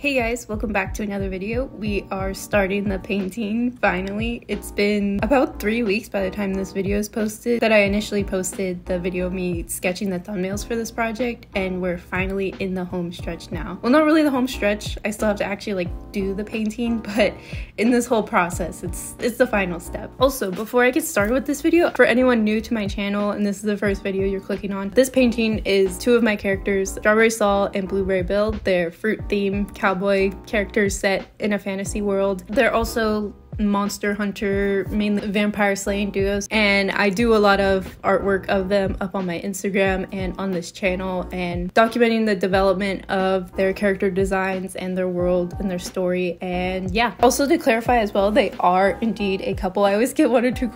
Hey guys, welcome back to another video. We are starting the painting finally. It's been about 3 weeks by the time this video is posted that I initially posted the video of me sketching the thumbnails for this project, and we're finally in the home stretch now. Well, not really the home stretch. I still have to actually do the painting, but in this whole process, it's the final step. Also, before I get started with this video, for anyone new to my channel and this is the first video you're clicking on, this painting is two of my characters, Strawberry Sol and Blueberry Bill. They're fruit themed cowboy characters set in a fantasy world. They're also monster hunter, mainly vampire slaying duos, and I do a lot of artwork of them up on my Instagram and on this channel, and documenting the development of their character designs and their world and their story. And yeah, also to clarify as well, they are indeed a couple. I always get one or two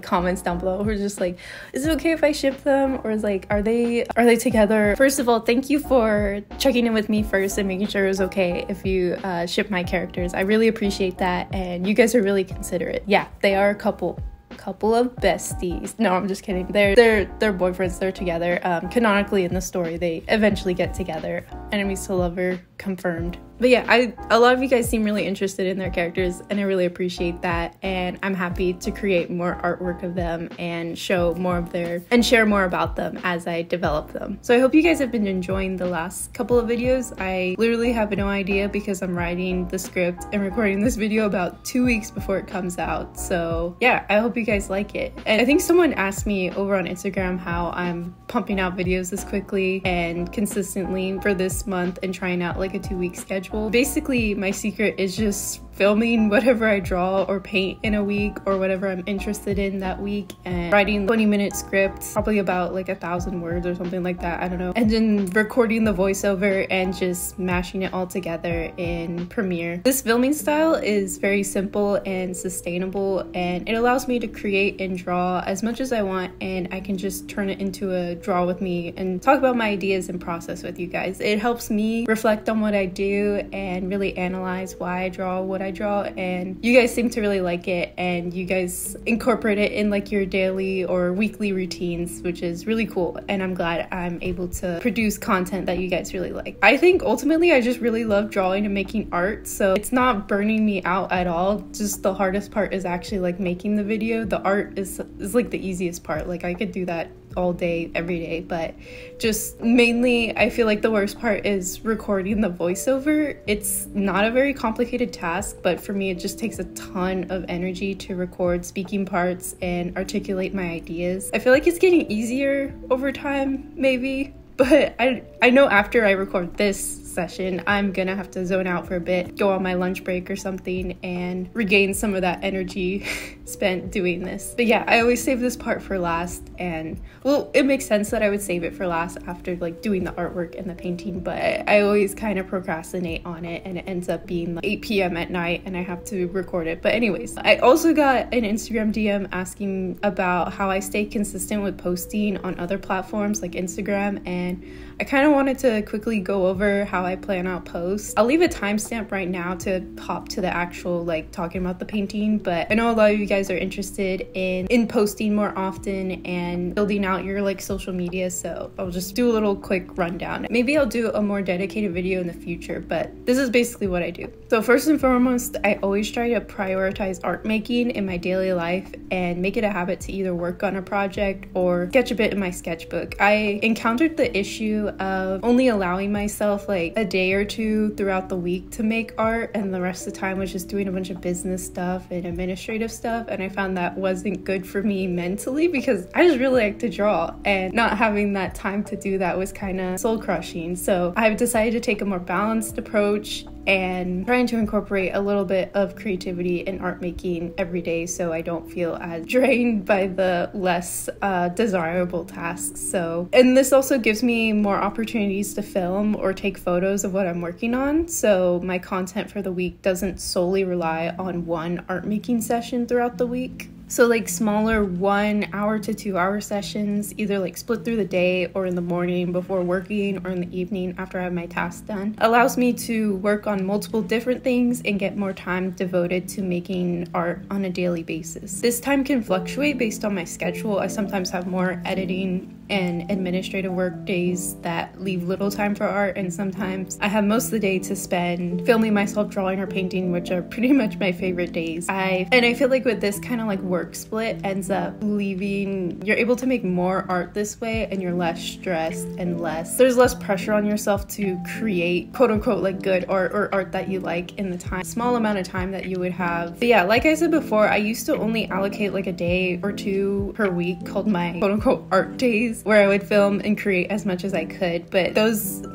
comments down below who are just like, is it okay if I ship them, or is like, are they together? First of all, thank you for checking in with me first and making sure it was okay if you ship my characters. I really appreciate that, and you guys are really considerate. Yeah, they are a couple of besties. No, I'm just kidding. They're boyfriends. They're together. Canonically in the story, they eventually get together. Enemies to lover confirmed. But yeah, a lot of you guys seem really interested in their characters, and I really appreciate that, and I'm happy to create more artwork of them and show more of and share more about them as I develop them. So I hope you guys have been enjoying the last couple of videos. I literally have no idea because I'm writing the script and recording this video about 2 weeks before it comes out. So yeah, I hope you guys like it. And I think someone asked me over on Instagram how I'm pumping out videos this quickly and consistently for this month and trying out like a 2-week schedule. Basically, my secret is just filming whatever I draw or paint in a week or whatever I'm interested in that week, and writing 20-minute scripts, probably about like 1,000 words or something like that, I don't know, and then recording the voiceover and just mashing it all together in Premiere. This filming style is very simple and sustainable, and it allows me to create and draw as much as I want, and I can just turn it into a draw with me and talk about my ideas and process with you guys. It helps me reflect on what I do and really analyze why I draw what I draw, and you guys seem to really like it, and you guys incorporate it in like your daily or weekly routines, which is really cool, and I'm glad I'm able to produce content that you guys really like. I think ultimately I just really love drawing and making art, so it's not burning me out at all. Just the hardest part is actually like making the video. The art is like the easiest part. Like I could do that all day every day, but just mainly I feel like the worst part is recording the voiceover. It's not a very complicated task, but for me it just takes a ton of energy to record speaking parts and articulate my ideas. I feel like it's getting easier over time maybe, but I know after I record this session I'm gonna have to zone out for a bit, go on my lunch break or something, and regain some of that energy spent doing this. But yeah, I always save this part for last, and well, it makes sense that I would save it for last after like doing the artwork and the painting, but I always kind of procrastinate on it, and it ends up being like 8 p.m. at night and I have to record it. But anyways, I also got an Instagram DM asking about how I stay consistent with posting on other platforms like Instagram, and I kind of wanted to quickly go over how I plan out posts. I'll leave a timestamp right now to hop to the actual like talking about the painting, but I know a lot of you guys are interested in posting more often and building out your like social media, so I'll just do a little quick rundown. Maybe I'll do a more dedicated video in the future, but this is basically what I do. So first and foremost, I always try to prioritize art making in my daily life and make it a habit to either work on a project or sketch a bit in my sketchbook. I encountered the issue of only allowing myself like a day or two throughout the week to make art, and the rest of the time was just doing a bunch of business stuff and administrative stuff, and I found that wasn't good for me mentally because I just really like to draw, and not having that time to do that was kind of soul crushing. So I've decided to take a more balanced approach and trying to incorporate a little bit of creativity and art making every day so I don't feel as drained by the less desirable tasks. So, and this also gives me more opportunities to film or take photos of what I'm working on, so my content for the week doesn't solely rely on one art making session throughout the week. So like smaller 1 hour to 2 hour sessions, either like split through the day or in the morning before working or in the evening after I have my tasks done, allows me to work on multiple different things and get more time devoted to making art on a daily basis. This time can fluctuate based on my schedule. I sometimes have more editing and administrative work days that leave little time for art, and sometimes I have most of the day to spend filming myself drawing or painting, which are pretty much my favorite days. I feel like with this kind of like work split ends up leaving, you're able to make more art this way, and you're less stressed and there's less pressure on yourself to create quote unquote like good art or art that you like in the small amount of time that you would have. But yeah, like I said before, I used to only allocate like a day or two per week called my quote unquote art days, where I would film and create as much as I could. But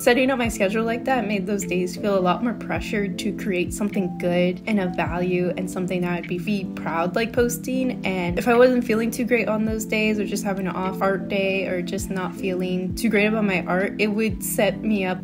setting up my schedule like that made those days feel a lot more pressured to create something good and of value and something that I'd be proud like posting. And if I wasn't feeling too great on those days, or just having an off art day, or just not feeling too great about my art, it would set me up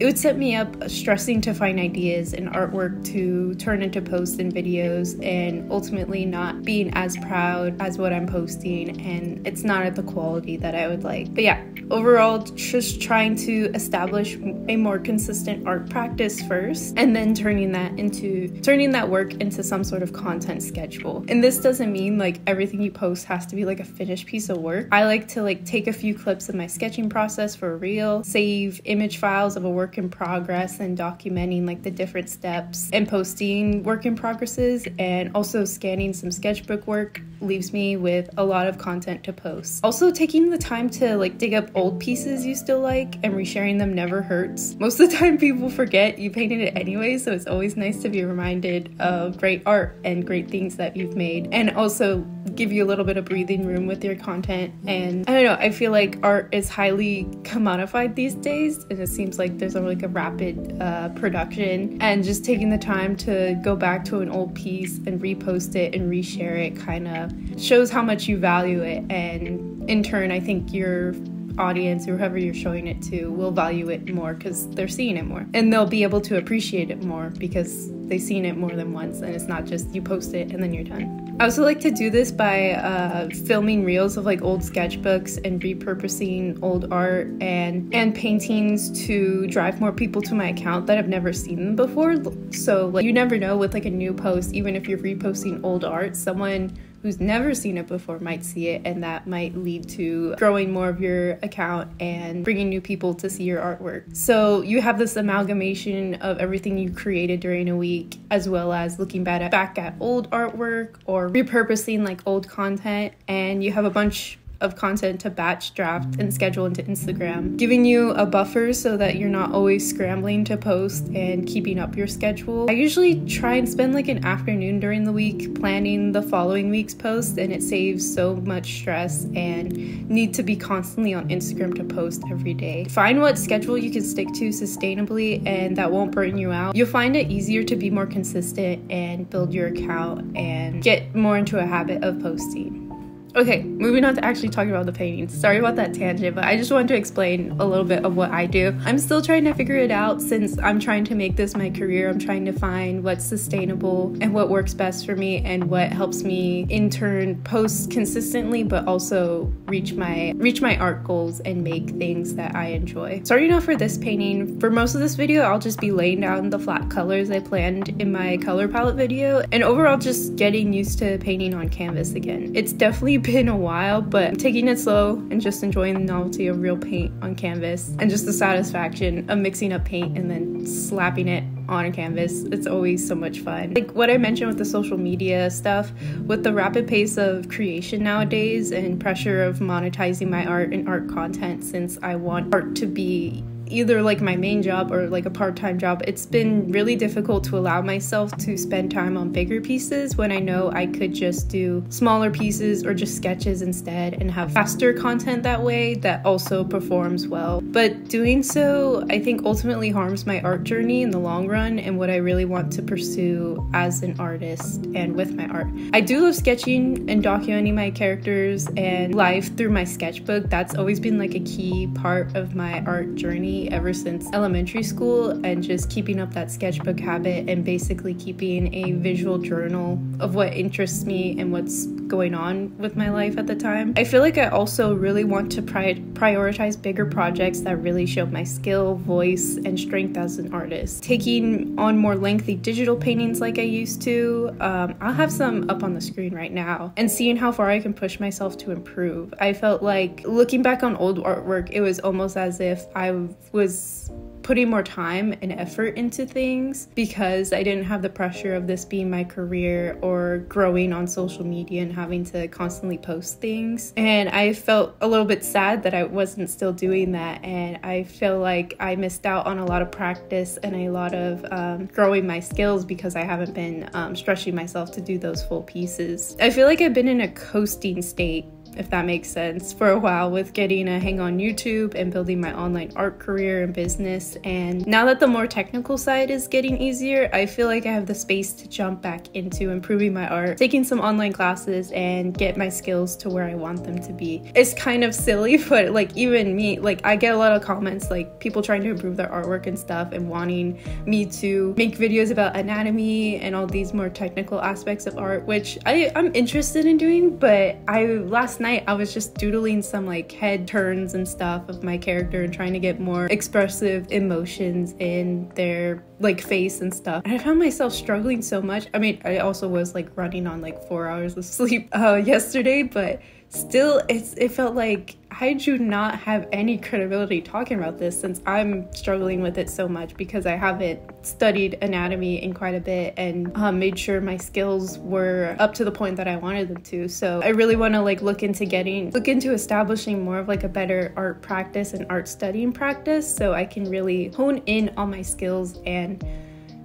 stressing to find ideas and artwork to turn into posts and videos, and ultimately not being as proud as what I'm posting, and it's not at the quality that I would like. But yeah, overall, just trying to establish a more consistent art practice first, and then turning that work into some sort of content schedule. And this doesn't mean like everything you post has to be like a finished piece of work. I like to like take a few clips of my sketching process for a reel, save image files of a work in progress, and documenting like the different steps, and posting work in progresses, and also scanning some sketchbook work leaves me with a lot of content to post. Also, taking the time to like dig up old pieces you still like and resharing them never hurts. Most of the time people forget you painted it anyway, so it's always nice to be reminded of great art and great things that you've made, and also give you a little bit of breathing room with your content. And I don't know, I feel like art is highly commodified these days, and it seems like there's a rapid production, and just taking the time to go back to an old piece and repost it and reshare it kind of shows how much you value it, and in turn I think your audience or whoever you're showing it to will value it more because they're seeing it more, and they'll be able to appreciate it more because they've seen it more than once, and it's not just you post it and then you're done. I also like to do this by filming reels of like old sketchbooks and repurposing old art and paintings to drive more people to my account that have never seen them before. So like you never know with like a new post, even if you're reposting old art, someone who's never seen it before might see it, and that might lead to growing more of your account and bringing new people to see your artwork. So you have this amalgamation of everything you created during a week, as well as looking back at old artwork or repurposing like old content, and you have a bunch of content to batch, draft, and schedule into Instagram, giving you a buffer so that you're not always scrambling to post and keeping up your schedule. I usually try and spend like an afternoon during the week planning the following week's post, and it saves so much stress and need to be constantly on Instagram to post every day. Find what schedule you can stick to sustainably and that won't burn you out. You'll find it easier to be more consistent and build your account and get more into a habit of posting. Okay, moving on to actually talking about the paintings. Sorry about that tangent, but I just wanted to explain a little bit of what I do. I'm still trying to figure it out since I'm trying to make this my career. I'm trying to find what's sustainable and what works best for me and what helps me in turn post consistently, but also reach my art goals and make things that I enjoy. Starting off for this painting, for most of this video, I'll just be laying down the flat colors I planned in my color palette video, and overall just getting used to painting on canvas again. It's definitely been a while, but I'm taking it slow and just enjoying the novelty of real paint on canvas and just the satisfaction of mixing up paint and then slapping it on a canvas. It's always so much fun. Like what I mentioned with the social media stuff, with the rapid pace of creation nowadays and pressure of monetizing my art and art content, since I want art to be either like my main job or like a part-time job, it's been really difficult to allow myself to spend time on bigger pieces when I know I could just do smaller pieces or just sketches instead and have faster content that way that also performs well. But doing so, I think ultimately harms my art journey in the long run and what I really want to pursue as an artist and with my art. I do love sketching and documenting my characters and life through my sketchbook. That's always been like a key part of my art journey ever since elementary school, and just keeping up that sketchbook habit and basically keeping a visual journal of what interests me and what's going on with my life at the time. I feel like I also really want to prioritize bigger projects that really show my skill, voice, and strength as an artist. Taking on more lengthy digital paintings like I used to. I'll have some up on the screen right now, and seeing how far I can push myself to improve. I felt like looking back on old artwork, it was almost as if I was putting more time and effort into things because I didn't have the pressure of this being my career or growing on social media and having to constantly post things. And I felt a little bit sad that I wasn't still doing that, and I feel like I missed out on a lot of practice and a lot of growing my skills because I haven't been stretching myself to do those full pieces. I feel like I've been in a coasting state, if that makes sense, for a while with getting a hang on YouTube and building my online art career and business. And now that the more technical side is getting easier, I feel like I have the space to jump back into improving my art, taking some online classes, and get my skills to where I want them to be. It's kind of silly, but like even me, like I get a lot of comments, like people trying to improve their artwork and stuff and wanting me to make videos about anatomy and all these more technical aspects of art, which I'm interested in doing. But last night I was just doodling some like head turns and stuff of my character and trying to get more expressive emotions in their like face and stuff. And I found myself struggling so much. I mean, I also was like running on like 4 hours of sleep yesterday, but still it felt like I do not have any credibility talking about this since I'm struggling with it so much because I haven't studied anatomy in quite a bit and made sure my skills were up to the point that I wanted them to. So I really want to like look into establishing more of like a better art practice and art studying practice so I can really hone in on my skills and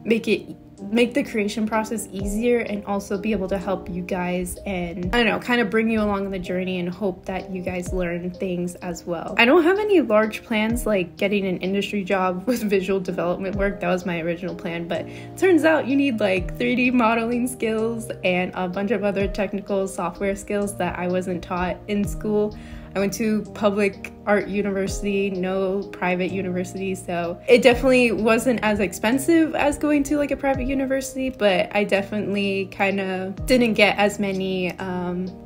make the creation process easier, and also be able to help you guys and I don't know, kind of bring you along the journey and hope that you guys learn things as well. I don't have any large plans like getting an industry job with visual development work. That was my original plan, but turns out you need like 3D modeling skills and a bunch of other technical software skills that I wasn't taught in school. I went to public art university, no private university, so it definitely wasn't as expensive as going to like a private university, but I definitely kind of didn't get as many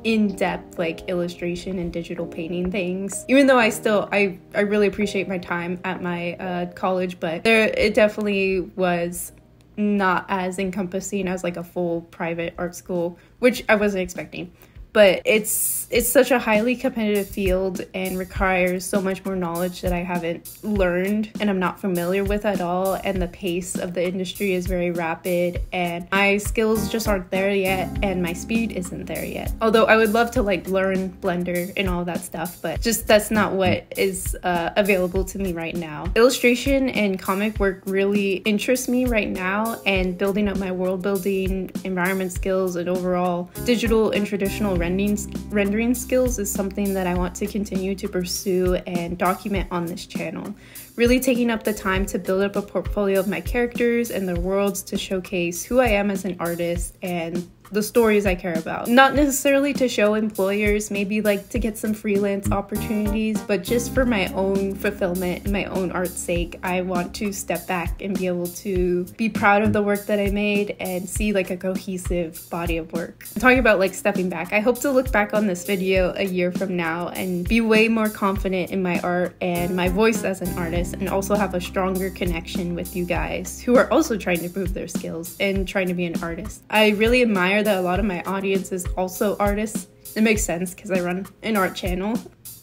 in-depth like illustration and digital painting things, even though I really appreciate my time at my college, but it definitely was not as encompassing as like a full private art school, which I wasn't expecting. But it's such a highly competitive field and requires so much more knowledge that I haven't learned and I'm not familiar with at all, and the pace of the industry is very rapid and my skills just aren't there yet and my speed isn't there yet. Although I would love to like learn Blender and all that stuff, but just that's not what is available to me right now. Illustration and comic work really interests me right now, and building up my world building, environment skills, and overall digital and traditional rendering skills is something that I want to continue to pursue and document on this channel. Really taking up the time to build up a portfolio of my characters and their worlds to showcase who I am as an artist and the stories I care about. Not necessarily to show employers, maybe like to get some freelance opportunities, but just for my own fulfillment and my own art's sake, I want to step back and be able to be proud of the work that I made and see like a cohesive body of work. I'm talking about like stepping back. I hope to look back on this video a year from now and be way more confident in my art and my voice as an artist, and also have a stronger connection with you guys who are also trying to prove their skills and trying to be an artist. I really admire that a lot of my audience is also artists. It makes sense because I run an art channel.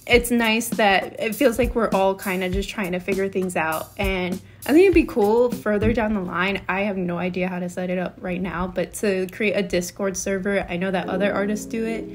It's nice that it feels like we're all kind of just trying to figure things out, and I think it'd be cool further down the line. I have no idea how to set it up right now, but to create a Discord server. I know that other artists do it,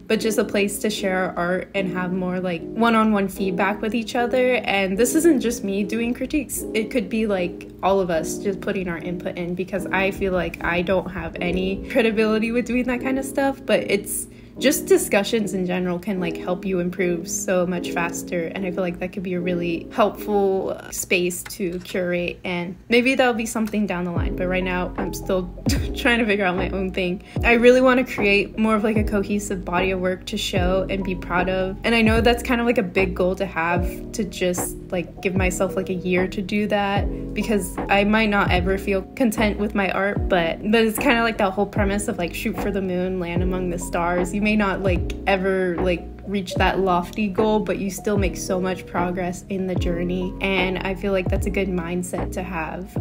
but just a place to share our art and have more like one-on-one feedback with each other. And this isn't just me doing critiques. It could be like all of us just putting our input in, because I feel like I don't have any credibility with doing that kind of stuff, but it's just discussions in general can like help you improve so much faster, and I feel like that could be a really helpful space to curate, and maybe that'll be something down the line, but right now I'm still trying to figure out my own thing. I really want to create more of like a cohesive body of work to show and be proud of, and I know that's kind of like a big goal to have, to just like give myself like a year to do that, because I might not ever feel content with my art, but it's kind of like that whole premise of like shoot for the moon, land among the stars. You You may not like ever like reach that lofty goal, but you still make so much progress in the journey, and I feel like that's a good mindset to have.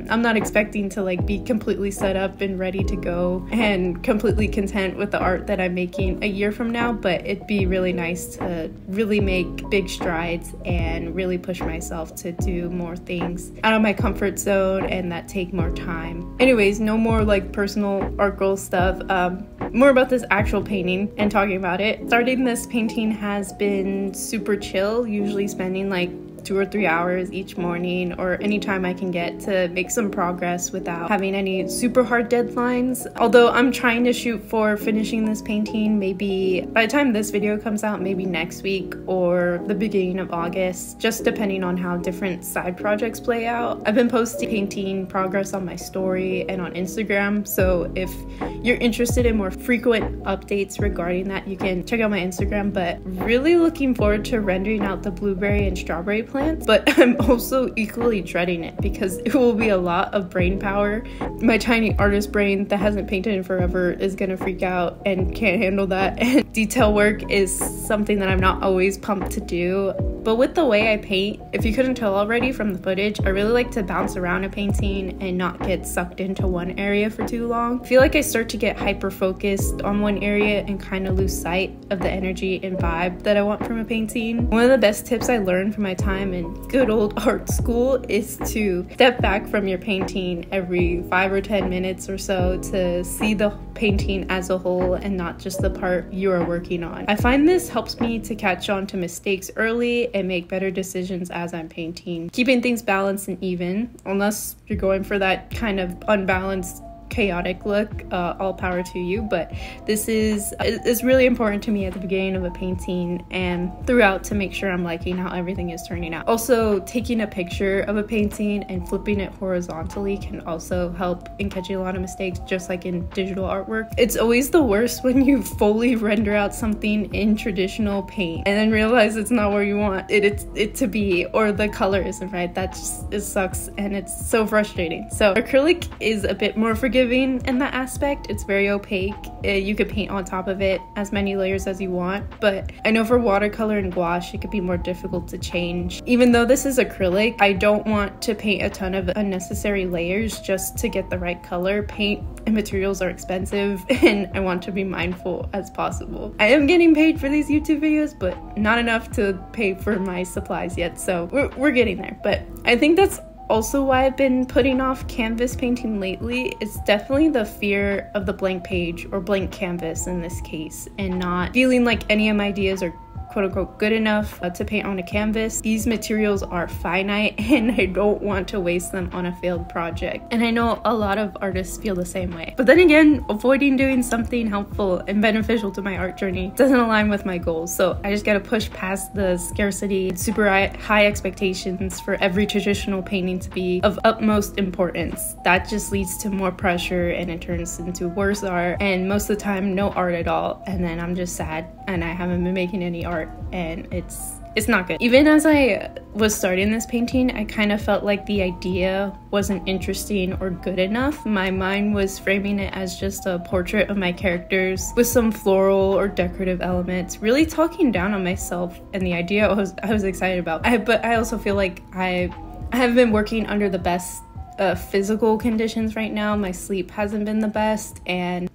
I'm not expecting to like be completely set up and ready to go and completely content with the art that I'm making a year from now, but it'd be really nice to really make big strides and really push myself to do more things out of my comfort zone and that take more time. Anyways, no more like personal art goal stuff. More about this actual painting and talking about it. Starting this painting has been super chill, usually spending like 2 or 3 hours each morning or anytime I can get to make some progress without having any super hard deadlines. Although I'm trying to shoot for finishing this painting maybe by the time this video comes out, maybe next week or the beginning of August, just depending on how different side projects play out. I've been posting painting progress on my story and on Instagram, so if you're interested in more frequent updates regarding that, you can check out my Instagram. But really looking forward to rendering out the blueberry and strawberry plants, but I'm also equally dreading it because it will be a lot of brain power. My tiny artist brain that hasn't painted in forever is gonna freak out and can't handle that, and detail work is something that I'm not always pumped to do. But with the way I paint, if you couldn't tell already from the footage, I really like to bounce around a painting and not get sucked into one area for too long. I feel like I start to get hyper focused on one area and kind of lose sight of the energy and vibe that I want from a painting. One of the best tips I learned from my time in good old art school is to step back from your painting every 5 or 10 minutes or so to see the painting as a whole and not just the part you are working on. I find this helps me to catch on to mistakes early and make better decisions as I'm painting, keeping things balanced and even, unless you're going for that kind of unbalanced chaotic look. All power to you, but this is really important to me at the beginning of a painting and throughout to make sure I'm liking how everything is turning out. Also, taking a picture of a painting and flipping it horizontally can also help in catching a lot of mistakes, just like in digital artwork. It's always the worst when you fully render out something in traditional paint and then realize it's not where you want it to be, or the color isn't right. That just, it sucks and it's so frustrating. So acrylic is a bit more forgiving in that aspect. It's very opaque. You could paint on top of it as many layers as you want, but I know for watercolor and gouache it could be more difficult to change. Even though this is acrylic, I don't want to paint a ton of unnecessary layers just to get the right color. Paint and materials are expensive and I want to be mindful as possible. I am getting paid for these YouTube videos, but not enough to pay for my supplies yet, so we're getting there. But I think that's also why I've been putting off canvas painting lately. It's definitely the fear of the blank page or blank canvas in this case, and not feeling like any of my ideas are quote-unquote good enough to paint on a canvas. These materials are finite and I don't want to waste them on a failed project. And I know a lot of artists feel the same way. But then again, avoiding doing something helpful and beneficial to my art journey doesn't align with my goals. So I just gotta push past the scarcity and super high expectations for every traditional painting to be of utmost importance. That just leads to more pressure and it turns into worse art, and most of the time no art at all, and then I'm just sad and I haven't been making any art, and it's not good. Even as I was starting this painting, I kind of felt like the idea wasn't interesting or good enough. My mind was framing it as just a portrait of my characters with some floral or decorative elements, really talking down on myself and the idea I was excited about. But I also feel like I have been working under the best physical conditions right now. My sleep hasn't been the best, and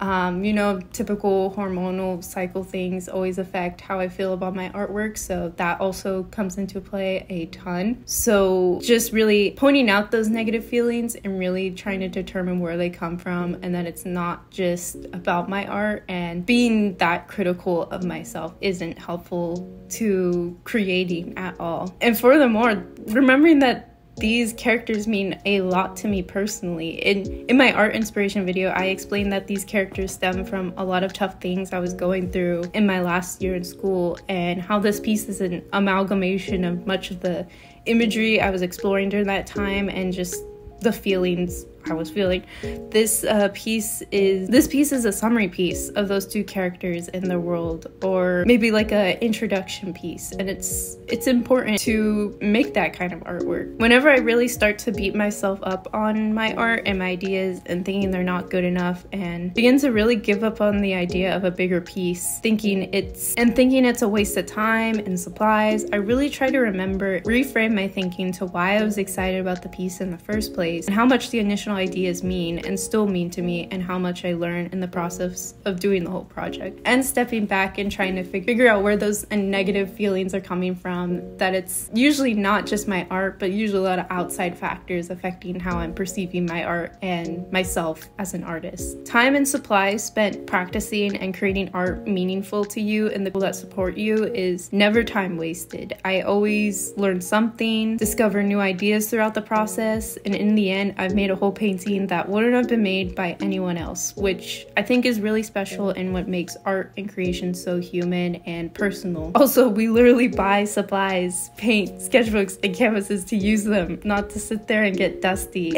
you know, typical hormonal cycle things always affect how I feel about my artwork, so that also comes into play a ton. So just really pointing out those negative feelings and really trying to determine where they come from, and that it's not just about my art, and being that critical of myself isn't helpful to creating at all. And furthermore, remembering that these characters mean a lot to me personally. In my art inspiration video, I explained that these characters stem from a lot of tough things I was going through in my last year in school, and how this piece is an amalgamation of much of the imagery I was exploring during that time and just the feelings I was feeling. This piece is a summary piece of those two characters in the world, or maybe like a introduction piece, and it's important to make that kind of artwork. Whenever I really start to beat myself up on my art and my ideas and thinking they're not good enough, and begin to really give up on the idea of a bigger piece, thinking it's a waste of time and supplies, I really try to reframe my thinking to why I was excited about the piece in the first place, and how much the initial ideas mean and still mean to me, and how much I learned in the process of doing the whole project, and stepping back and trying to figure out where those negative feelings are coming from, that it's usually not just my art, but usually a lot of outside factors affecting how I'm perceiving my art and myself as an artist. Time and supplies spent practicing and creating art meaningful to you and the people that support you is never time wasted. I always learn something, discover new ideas throughout the process, and in the end, I've made a whole painting that wouldn't have been made by anyone else, which I think is really special and what makes art and creation so human and personal. Also, we literally buy supplies, paint, sketchbooks, and canvases to use them, not to sit there and get dusty.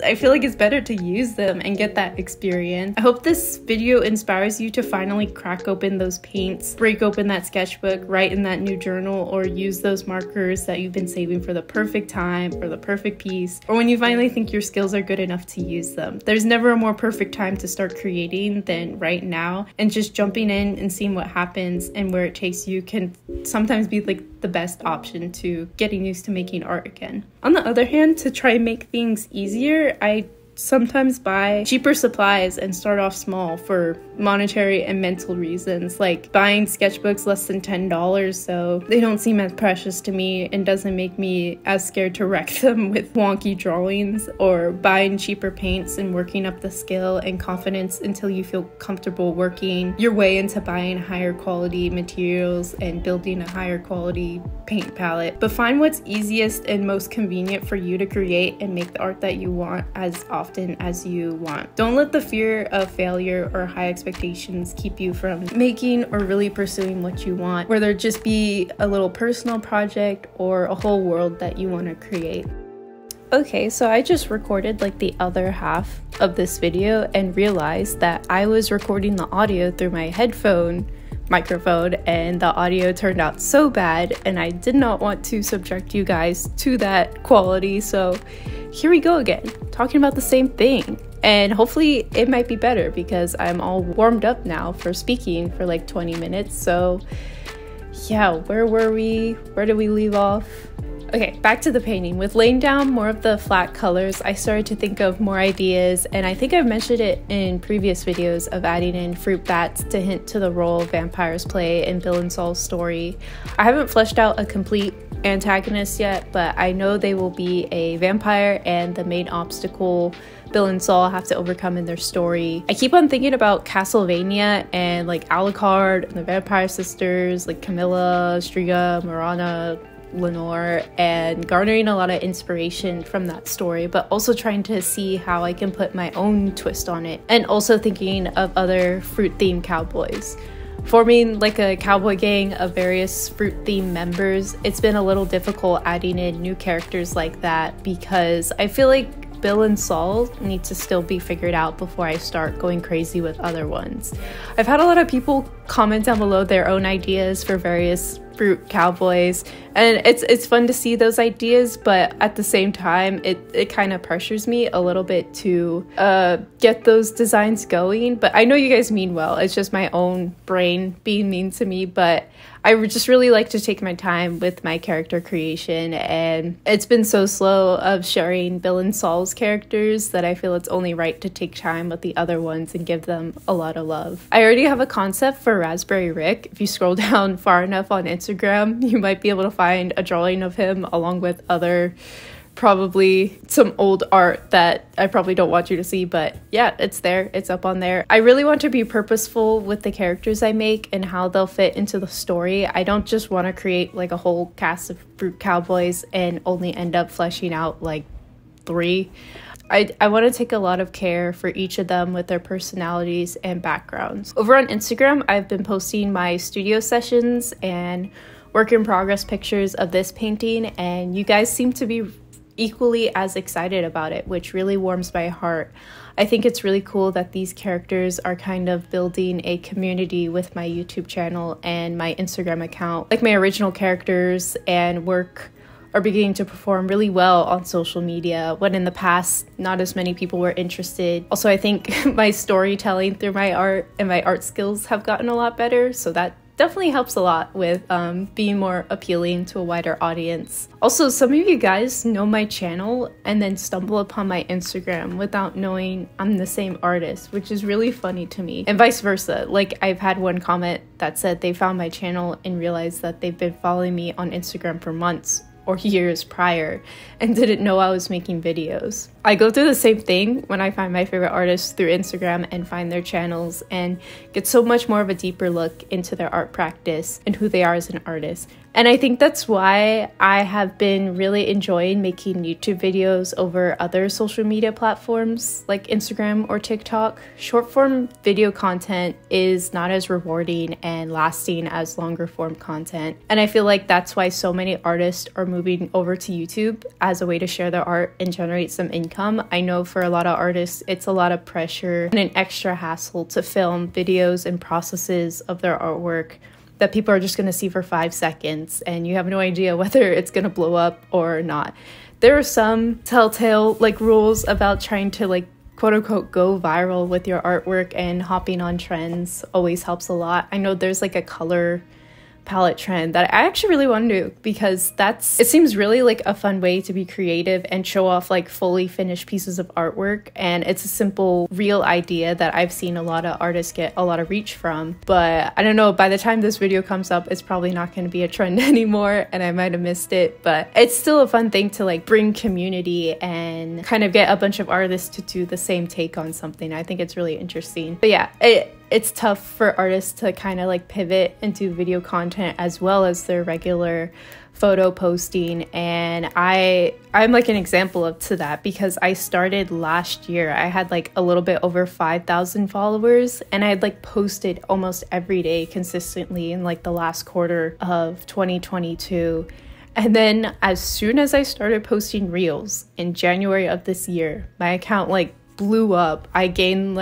I feel like it's better to use them and get that experience. I hope this video inspires you to finally crack open those paints, break open that sketchbook, write in that new journal, or use those markers that you've been saving for the perfect time or the perfect piece, or when you finally think your skills are good enough to use them. There's never a more perfect time to start creating than right now, and just jumping in and seeing what happens and where it takes you can sometimes be like the best option to getting used to making art again. On the other hand, to try and make things easier, I sometimes buy cheaper supplies and start off small for monetary and mental reasons, like buying sketchbooks less than $10 so they don't seem as precious to me and doesn't make me as scared to wreck them with wonky drawings, or buying cheaper paints and working up the skill and confidence until you feel comfortable working your way into buying higher quality materials and building a higher quality paint palette. But find what's easiest and most convenient for you to create and make the art that you want as often as you want. Don't let the fear of failure or high expectations keep you from making or really pursuing what you want, whether it just be a little personal project or a whole world that you want to create. Okay, so I just recorded like the other half of this video and realized that I was recording the audio through my headphone microphone, and the audio turned out so bad, and I did not want to subject you guys to that quality, so here we go again, talking about the same thing. And hopefully it might be better because I'm all warmed up now for speaking for like 20 minutes. So yeah, where were we? Where did we leave off? Okay, back to the painting. With laying down more of the flat colors, I started to think of more ideas, and I think I've mentioned it in previous videos of adding in fruit bats to hint to the role vampires play in Bill and Saul's story. I haven't fleshed out a complete antagonist yet, but I know they will be a vampire and the main obstacle Bill and Saul have to overcome in their story. I keep on thinking about Castlevania and like Alucard and the Vampire Sisters, like Camilla, Striga, Marana, Lenore, and garnering a lot of inspiration from that story, but also trying to see how I can put my own twist on it, and also thinking of other fruit-themed cowboys. Forming like a cowboy gang of various fruit-themed members, it's been a little difficult adding in new characters like that because I feel like Bill and Saul need to still be figured out before I start going crazy with other ones. I've had a lot of people comment down below their own ideas for various fruit cowboys, and it's fun to see those ideas, but at the same time it kind of pressures me a little bit to get those designs going. But I know you guys mean well, it's just my own brain being mean to me, but I would just really like to take my time with my character creation, and it's been so slow of sharing Bill and Saul's characters that I feel it's only right to take time with the other ones and give them a lot of love. I already have a concept for Raspberry Rick. If you scroll down far enough on Instagram, you might be able to find a drawing of him along with other probably some old art that I probably don't want you to see, but yeah, it's there, it's up on there. I really want to be purposeful with the characters I make and how they'll fit into the story. I don't just want to create like a whole cast of fruit cowboys and only end up fleshing out like 3. I want to take a lot of care for each of them with their personalities and backgrounds. Over on Instagram, I've been posting my studio sessions and work in progress pictures of this painting, and you guys seem to be equally as excited about it, which really warms my heart. I think it's really cool that these characters are kind of building a community with my YouTube channel and my Instagram account. Like my original characters and work are beginning to perform really well on social media when in the past not as many people were interested. Also, I think my storytelling through my art and my art skills have gotten a lot better, so that definitely helps a lot with being more appealing to a wider audience. Also, some of you guys know my channel and then stumble upon my Instagram without knowing I'm the same artist, which is really funny to me, and vice versa. Like, I've had one comment that said they found my channel and realized that they've been following me on Instagram for months or years prior and didn't know I was making videos. I go through the same thing when I find my favorite artists through Instagram and find their channels and get so much more of a deeper look into their art practice and who they are as an artist. And I think that's why I have been really enjoying making YouTube videos over other social media platforms like Instagram or TikTok. Short form video content is not as rewarding and lasting as longer form content. And I feel like that's why so many artists are moving over to YouTube as a way to share their art and generate some income. I know for a lot of artists, it's a lot of pressure and an extra hassle to film videos and processes of their artwork that people are just going to see for 5 seconds and you have no idea whether it's going to blow up or not. There are some telltale rules about trying to quote unquote go viral with your artwork, and hopping on trends always helps a lot. I know there's a color palette trend that I actually really want to do because it seems really a fun way to be creative and show off fully finished pieces of artwork, and it's a simple real idea that I've seen a lot of artists get a lot of reach from. But I don't know, by the time this video comes up it's probably not going to be a trend anymore and I might have missed it, but it's still a fun thing to bring community and kind of get a bunch of artists to do the same take on something. I think it's really interesting. But yeah, it's tough for artists to kind of pivot and do video content as well as their regular photo posting, and I'm an example to that because I started last year. I had a little bit over 5,000 followers and I had posted almost every day consistently in the last quarter of 2022. And then as soon as I started posting reels in January of this year, my account blew up. I gained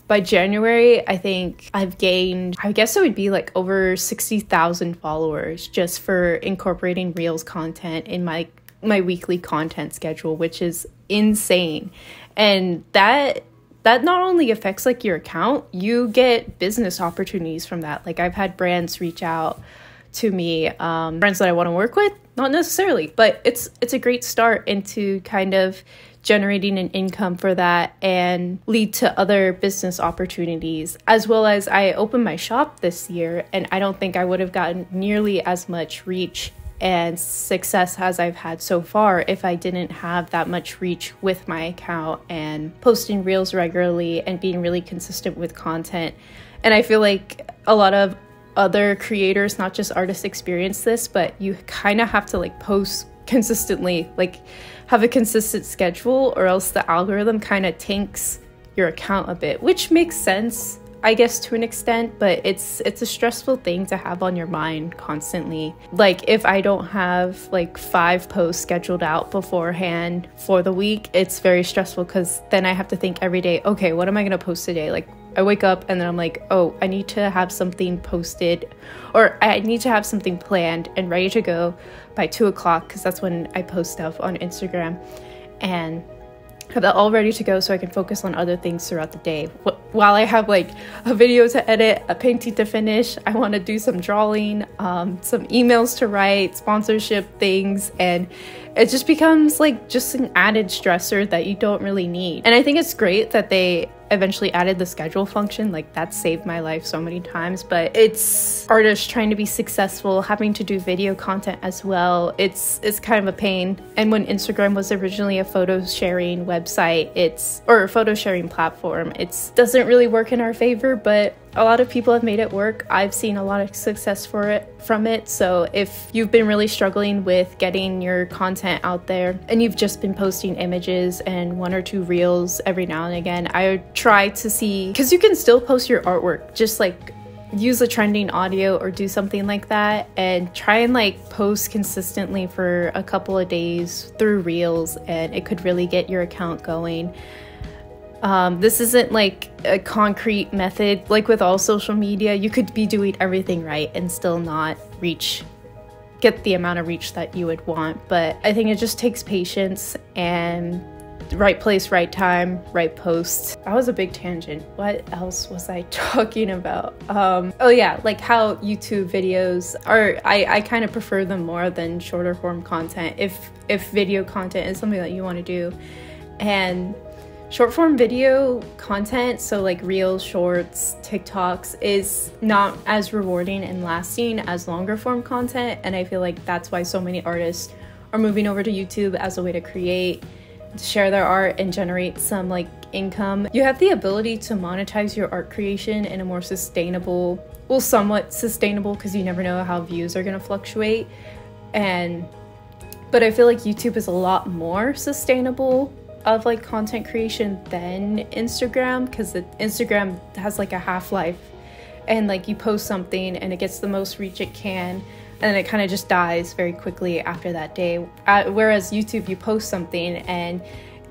by January, I think I've gained, I guess it would be over 60,000 followers just for incorporating Reels content in my weekly content schedule, which is insane. And that not only affects your account, you get business opportunities from that. I've had brands reach out to me, brands that I want to work with, not necessarily, but it's a great start into kind of generating an income for that and lead to other business opportunities. As well as I opened my shop this year and I don't think I would have gotten nearly as much reach and success as I've had so far if I didn't have that much reach with my account and posting reels regularly and being really consistent with content. And I feel like a lot of other creators, not just artists, experience this, but you kind of have to post consistently, have a consistent schedule, or else the algorithm kind of tanks your account a bit, which makes sense, I guess, to an extent, but it's a stressful thing to have on your mind constantly. If I don't have 5 posts scheduled out beforehand for the week, it's very stressful because then I have to think every day, okay, what am I going to post today? I wake up and then I'm oh, I need to have something posted, or I need to have something planned and ready to go by 2 o'clock because that's when I post stuff on Instagram, and have that all ready to go so I can focus on other things throughout the day. While I have a video to edit, a painting to finish, I want to do some drawing, some emails to write, sponsorship things, and it just becomes just an added stressor that you don't really need. And I think it's great that they eventually added the schedule function. That saved my life so many times, but it's artists trying to be successful, having to do video content as well. It's kind of a pain. And when Instagram was originally a photo sharing website, or a photo sharing platform, it doesn't really work in our favor, but a lot of people have made it work. I've seen a lot of success from it. So if you've been really struggling with getting your content out there and you've just been posting images and 1 or 2 reels every now and again, I would try to see, because you can still post your artwork just use a trending audio or do something like that, and try and like post consistently for a couple of days through Reels, and it could really get your account going. This isn't like a concrete method. Like with all social media, you could be doing everything right and still not get the amount of reach that you would want. But I think it just takes patience and right place, right time, right post. That was a big tangent. What else was I talking about? Oh yeah, like how YouTube videos are, I kind of prefer them more than shorter form content if video content is something that you want to do. And short form video content, so like Reels, Shorts, TikToks, is not as rewarding and lasting as longer form content, and I feel like that's why so many artists are moving over to YouTube as a way to create, to share their art and generate some like income. You have the ability to monetize your art creation in a more sustainable, well, somewhat sustainable, because you never know how views are going to fluctuate, but I feel like YouTube is a lot more sustainable of like content creation than Instagram, because Instagram has like a half-life, and like you post something and it gets the most reach it can, and it kind of just dies very quickly after that day. Whereas YouTube, you post something, and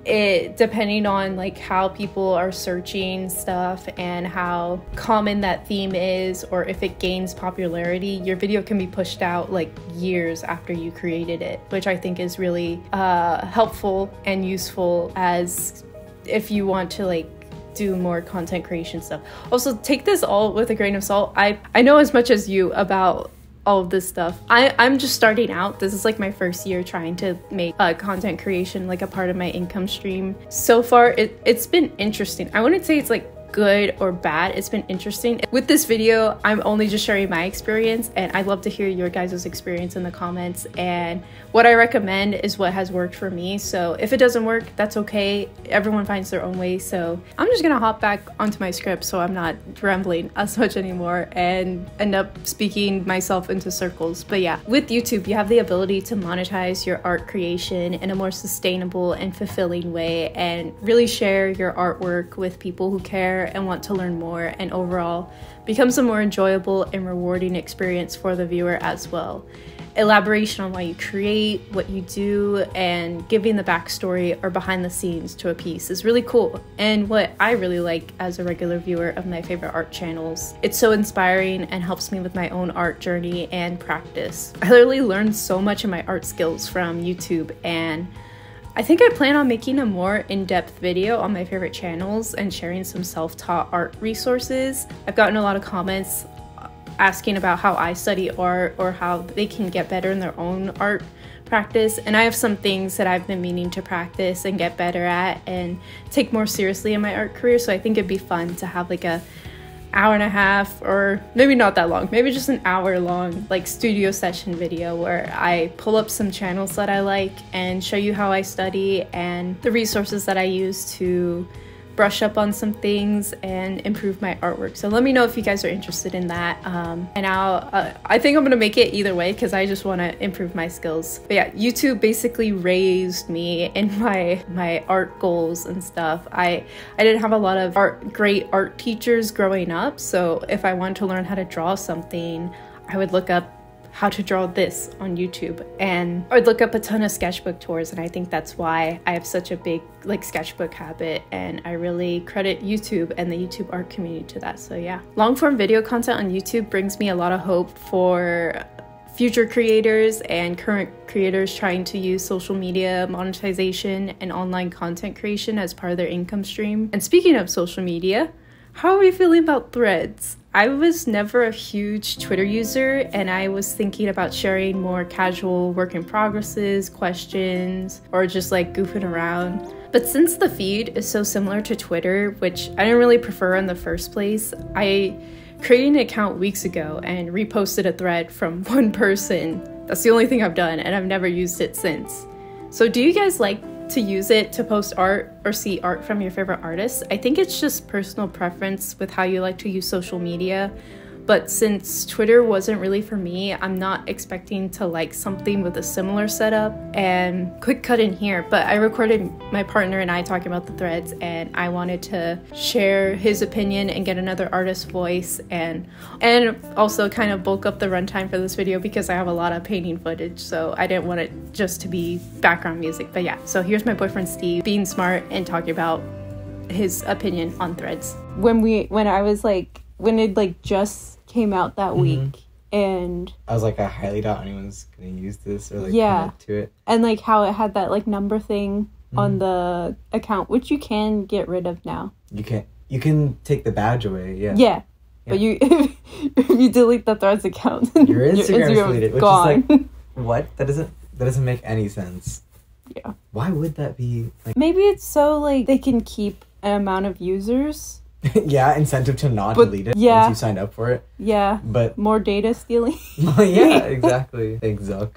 it, depending on like how people are searching stuff and how common that theme is, or if it gains popularity, your video can be pushed out like years after you created it, which I think is really helpful and useful as if you want to like do more content creation stuff. Also, take this all with a grain of salt. I know as much as you about all of this stuff. I'm just starting out. This is like my first year trying to make content creation like a part of my income stream. So far, it's been interesting. I wouldn't say it's like good or bad. It's been interesting. With this video, I'm only just sharing my experience, and I'd love to hear your guys' experience in the comments, and what I recommend is what has worked for me. So if it doesn't work, that's okay. Everyone finds their own way. So I'm just gonna hop back onto my script so I'm not rambling as much anymore and end up speaking myself into circles. But yeah, with YouTube, you have the ability to monetize your art creation in a more sustainable and fulfilling way, and really share your artwork with people who care and want to learn more, and overall becomes a more enjoyable and rewarding experience for the viewer as well. Elaboration on why you create, what you do, and giving the backstory or behind the scenes to a piece is really cool, and what I really like as a regular viewer of my favorite art channels. It's so inspiring and helps me with my own art journey and practice. I literally learned so much of my art skills from YouTube, and I think I plan on making a more in-depth video on my favorite channels and sharing some self-taught art resources. I've gotten a lot of comments asking about how I study art or how they can get better in their own art practice, and I have some things that I've been meaning to practice and get better at and take more seriously in my art career. So I think it'd be fun to have like a hour and a half, or maybe not that long, maybe just an hour long like studio session video where I pull up some channels that I like and show you how I study and the resources that I use to brush up on some things and improve my artwork. So let me know if you guys are interested in that. And I think I'm gonna make it either way because I just want to improve my skills. But yeah, YouTube basically raised me in my art goals and stuff. I didn't have a lot of great art teachers growing up, so if I wanted to learn how to draw something, I would look up how to draw this on YouTube, and I'd look up a ton of sketchbook tours, and I think that's why I have such a big like sketchbook habit, and I really credit YouTube and the YouTube art community to that. So yeah, long form video content on YouTube brings me a lot of hope for future creators and current creators trying to use social media monetization and online content creation as part of their income stream. And speaking of social media, how are we feeling about Threads? I was never a huge Twitter user, and I was thinking about sharing more casual work in progresses, questions, or just like goofing around. But since the feed is so similar to Twitter, which I didn't really prefer in the first place, I created an account weeks ago and reposted a thread from one person. That's the only thing I've done, and I've never used it since. So do you guys like to use it to post art or see art from your favorite artists? I think it's just personal preference with how you like to use social media, But since Twitter wasn't really for me, I'm not expecting to like something with a similar setup. And quick cut in here, but I recorded my partner and I talking about the threads, and I wanted to share his opinion and get another artist's voice, and also kind of bulk up the runtime for this video because I have a lot of painting footage, so I didn't want it just to be background music. But yeah, so here's my boyfriend Steve being smart and talking about his opinion on threads. When it like just came out that week, and I was like, I highly doubt anyone's gonna use this or like connect to it. And like how it had that like number thing on the account, which you can get rid of now. You can take the badge away. Yeah. But if you delete the threads account, your Instagram's deleted, which gone. is like, what? That doesn't make any sense. Yeah. Why would that be? Like, maybe it's so like they can keep an amount of users. Yeah, incentive to not delete it once you signed up for it. Yeah. But more data stealing. Yeah, exactly. Thanks, Zuck.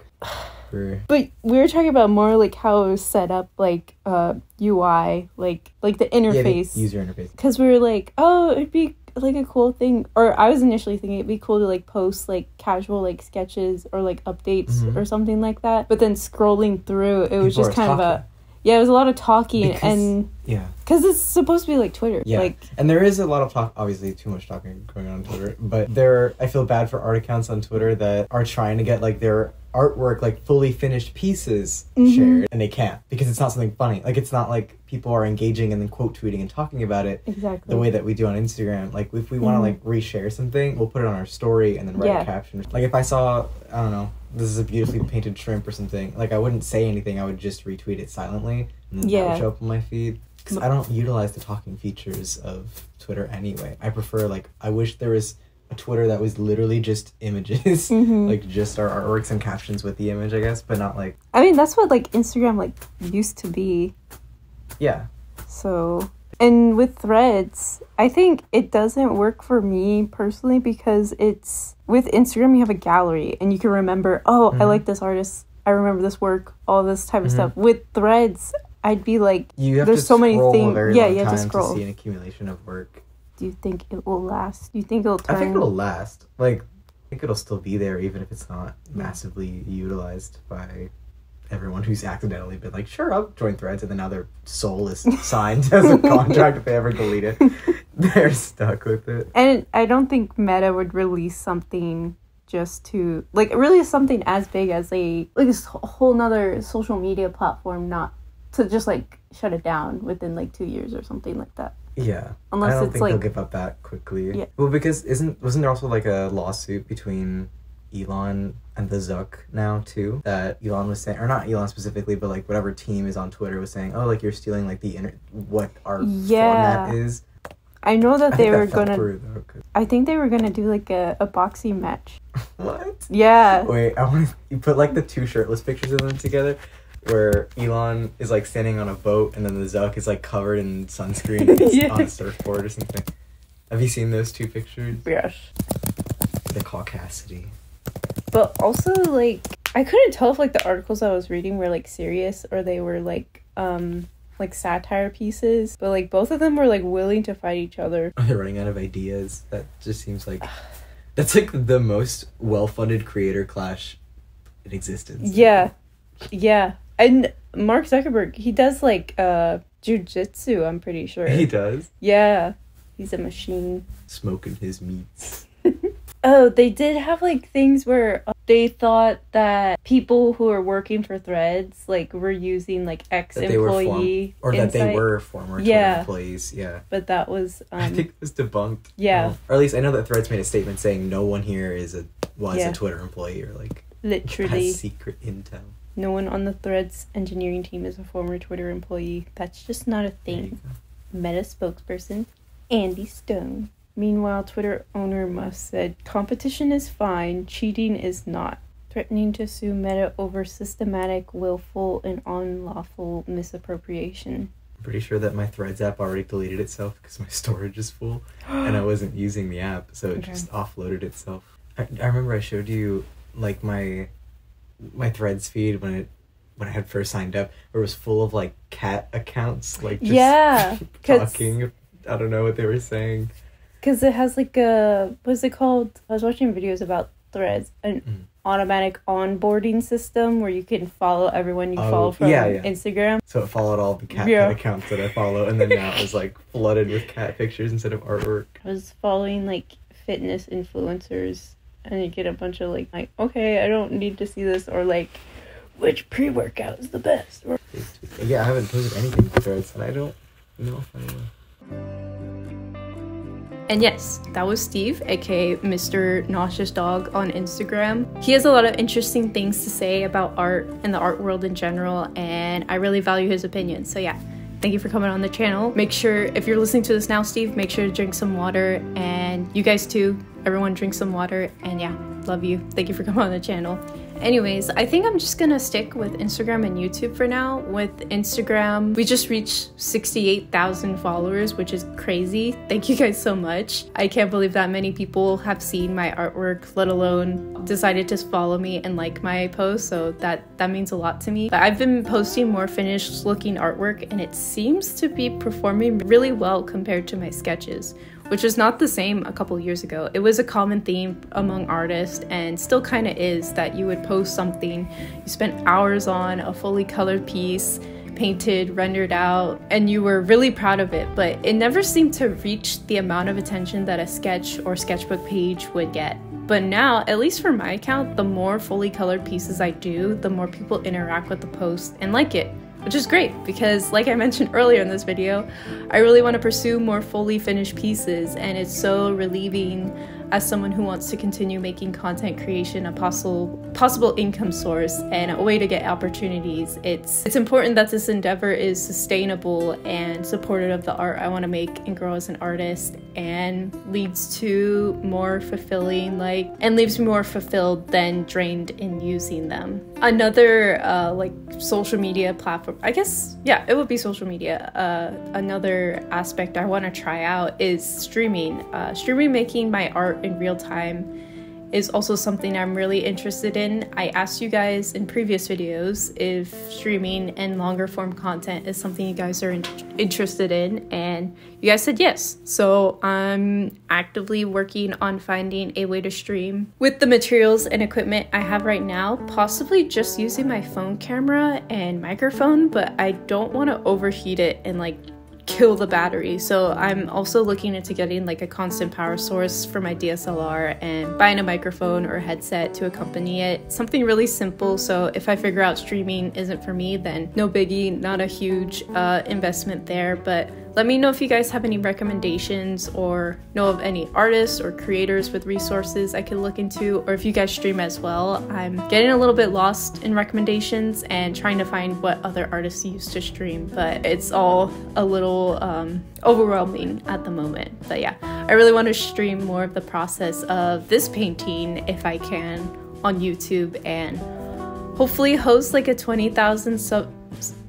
But we were talking about more like how it was set up, like UI, like the interface. The user interface. Because we were like, oh, it'd be like a cool thing, or I was initially thinking it'd be cool to like post like casual like sketches or like updates or something like that. But then scrolling through, it was just kind of it was a lot of talking because it's supposed to be like Twitter. Yeah, like, and there is a lot of talk, obviously too much talking going on Twitter, but I feel bad for art accounts on Twitter that are trying to get like their artwork, like fully finished pieces shared, and they can't because it's not something funny. Like, it's not like people are engaging and then quote tweeting and talking about it the way that we do on Instagram. Like, if we want to like reshare something, we'll put it on our story and then write a caption. Like, if I saw, I don't know, this is a beautifully painted shrimp or something, like, I wouldn't say anything, I would just retweet it silently, and then that would show up on my feed. Because I don't utilize the talking features of Twitter anyway. I prefer, like, I wish there was a Twitter that was literally just images, like just our artworks and captions with the image, I guess, but not like... I mean, that's what like Instagram like used to be. Yeah. So, and with threads, I think it doesn't work for me personally because it's, with Instagram you have a gallery and you can remember, oh, I like this artist, I remember this work, all this type of stuff. With threads, I'd be like, there's so many things. You have to scroll to see an accumulation of work. Do you think it will last? Do you think it'll turn? I think it'll last. Like, I think it'll still be there even if it's not massively utilized by everyone who's accidentally been like, sure, I'll join threads, and then now their soul is signed as a contract if they ever delete it. They're stuck with it. And I don't think Meta would release something just to, like, release something as big as a whole nother social media platform, not to just, like, shut it down within, like, 2 years or something like that. Yeah. Unless I don't it's think like, they'll give up that quickly. Yeah. Well, because wasn't there also like a lawsuit between Elon and the Zuck now too, that Elon was saying, or not Elon specifically, but like whatever team is on Twitter was saying, oh, like you're stealing like what our format is. I know that they were gonna. I think they were gonna do like a boxing match. What? Yeah. Wait, you put like the two shirtless pictures of them together, where Elon is like standing on a boat and then the Zuck is like covered in sunscreen on a surfboard or something. Have you seen those two pictures? Yes. The caucasity. But also, like, I couldn't tell if like the articles I was reading were like serious or they were like satire pieces. But like both of them were like willing to fight each other. They're running out of ideas. That just seems like that's like the most well-funded creator clash in existence. Yeah. Yeah. And Mark Zuckerberg, he does like jiu-jitsu, I'm pretty sure. He does? Yeah. He's a machine. Smoking his meats. Oh, they did have like things where they thought that people who are working for Threads like were using like ex-employee or that they were former Twitter employees. Yeah. But that was I think it was debunked. Yeah. Or at least I know that Threads made a statement saying no one here was a Twitter employee or like literally has secret intel. No one on the Threads engineering team is a former Twitter employee. That's just not a thing. Meta spokesperson Andy Stone. Meanwhile, Twitter owner Musk said, competition is fine, cheating is not. Threatening to sue Meta over systematic, willful, and unlawful misappropriation. I'm pretty sure that my Threads app already deleted itself because my storage is full and I wasn't using the app, so it just offloaded itself. I remember I showed you like my Threads feed when I had first signed up, where it was full of like cat accounts, like just talking. I don't know what they were saying. because it has like a, what's it called? I was watching videos about Threads, an automatic onboarding system where you can follow everyone you follow from Instagram. So it followed all the cat accounts that I follow, and then now it's like flooded with cat pictures instead of artwork. I was following like fitness influencers, and you get a bunch of like, okay, I don't need to see this, or like, which pre-workout is the best? Yeah, I haven't posted anything for Threads, and I don't know if I will. And yes, that was Steve, aka Mr. Nauseous Dog on Instagram. He has a lot of interesting things to say about art and the art world in general, and I really value his opinion. So yeah, thank you for coming on the channel. Make sure, if you're listening to this now, Steve, make sure to drink some water, and you guys too, everyone drink some water, and yeah, love you. Thank you for coming on the channel. Anyways, I think I'm just gonna stick with Instagram and YouTube for now. With Instagram, we just reached 68,000 followers, which is crazy. Thank you guys so much. I can't believe that many people have seen my artwork, let alone decided to follow me and like my post, so that means a lot to me. But I've been posting more finished looking artwork, and it seems to be performing really well compared to my sketches, which was not the same a couple years ago. It was a common theme among artists, and still kind of is, that you would post something you spent hours on, a fully colored piece, painted, rendered out, and you were really proud of it, but it never seemed to reach the amount of attention that a sketch or sketchbook page would get. But now, at least for my account, the more fully colored pieces I do, the more people interact with the post and like it, which is great because, like I mentioned earlier in this video, I really want to pursue more fully finished pieces, and it's so relieving as someone who wants to continue making content creation a possible income source and a way to get opportunities. It's important that this endeavor is sustainable and supportive of the art I want to make and grow as an artist, and leads to more fulfilling, leaves me more fulfilled than drained in using them. Another like social media platform, I guess, yeah, it would be social media. Another aspect I want to try out is streaming. Streaming, making my art in real time, is also something I'm really interested in. I asked you guys in previous videos if streaming and longer form content is something you guys are interested in, and you guys said yes. So I'm actively working on finding a way to stream with the materials and equipment I have right now, possibly just using my phone camera and microphone, but I don't want to overheat it and like kill the battery. So I'm also looking into getting like a constant power source for my DSLR and buying a microphone or a headset to accompany it. Something really simple, so if I figure out streaming isn't for me, then no biggie, not a huge investment there. But let me know if you guys have any recommendations or know of any artists or creators with resources I could look into, or if you guys stream as well. I'm getting a little bit lost in recommendations and trying to find what other artists use to stream, but it's all a little overwhelming at the moment. But yeah, I really want to stream more of the process of this painting if I can on YouTube, and hopefully host like a 20,000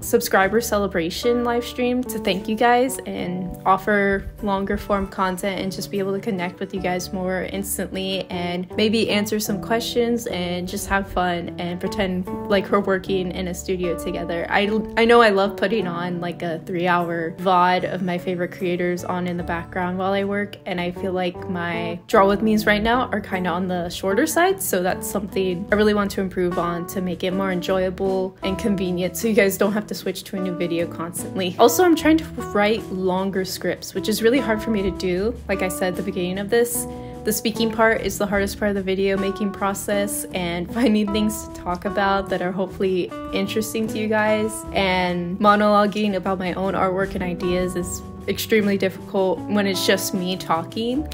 subscriber celebration live stream to thank you guys and offer longer form content and just be able to connect with you guys more instantly, and maybe answer some questions and just have fun and pretend like we're working in a studio together. I know I love putting on like a 3-hour VOD of my favorite creators on in the background while I work, and I feel like my draw with me's right now are kind of on the shorter side, so that's something I really want to improve on to make it more enjoyable and convenient so you guys don't have to switch to a new video constantly. Also, I'm trying to write longer scripts, which is really hard for me to do. Like I said at the beginning of this, the speaking part is the hardest part of the video making process, and finding things to talk about that are hopefully interesting to you guys, and monologuing about my own artwork and ideas is extremely difficult when it's just me talking.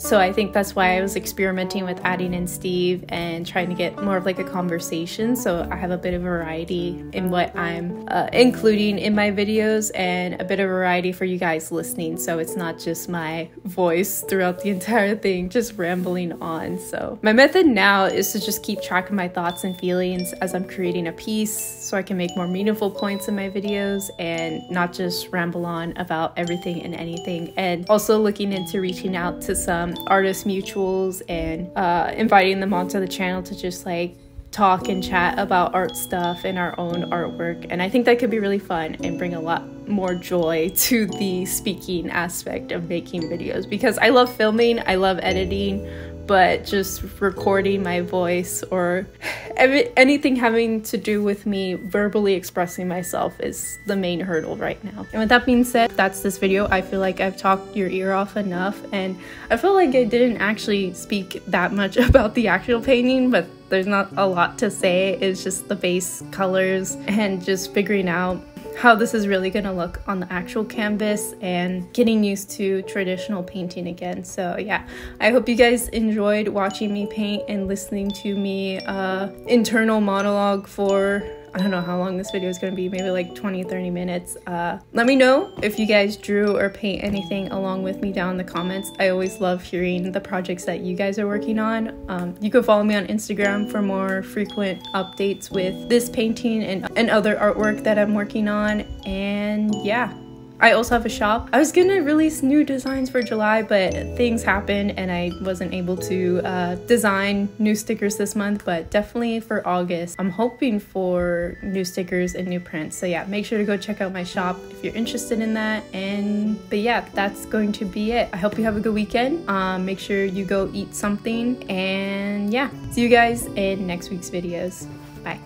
So I think that's why I was experimenting with adding in Steve and trying to get more of like a conversation, so I have a bit of variety in what I'm including in my videos, and a bit of variety for you guys listening, so it's not just my voice throughout the entire thing just rambling on. So my method now is to just keep track of my thoughts and feelings as I'm creating a piece, so I can make more meaningful points in my videos and not just ramble on about everything and anything. And also looking into reaching out to some artist mutuals and inviting them onto the channel to just like talk and chat about art stuff and our own artwork, and I think that could be really fun and bring a lot more joy to the speaking aspect of making videos, because I love filming, I love editing, but just recording my voice or anything having to do with me verbally expressing myself is the main hurdle right now. And with that being said, that's this video. I feel like I've talked your ear off enough, and I feel like I didn't actually speak that much about the actual painting, but there's not a lot to say. It's just the base colors and just figuring out how this is really gonna look on the actual canvas and getting used to traditional painting again. So yeah, I hope you guys enjoyed watching me paint and listening to me internal monologue for, I don't know how long this video is going to be, maybe like 20-30 minutes. Let me know if you guys drew or paint anything along with me down in the comments. I always love hearing the projects that you guys are working on. You can follow me on Instagram for more frequent updates with this painting and other artwork that I'm working on. And yeah, I also have a shop. I was gonna release new designs for July, but things happened and I wasn't able to design new stickers this month, but definitely for August, I'm hoping for new stickers and new prints. So yeah, make sure to go check out my shop if you're interested in that. But yeah, that's going to be it. I hope you have a good weekend. Make sure you go eat something, and yeah, see you guys in next week's videos. Bye.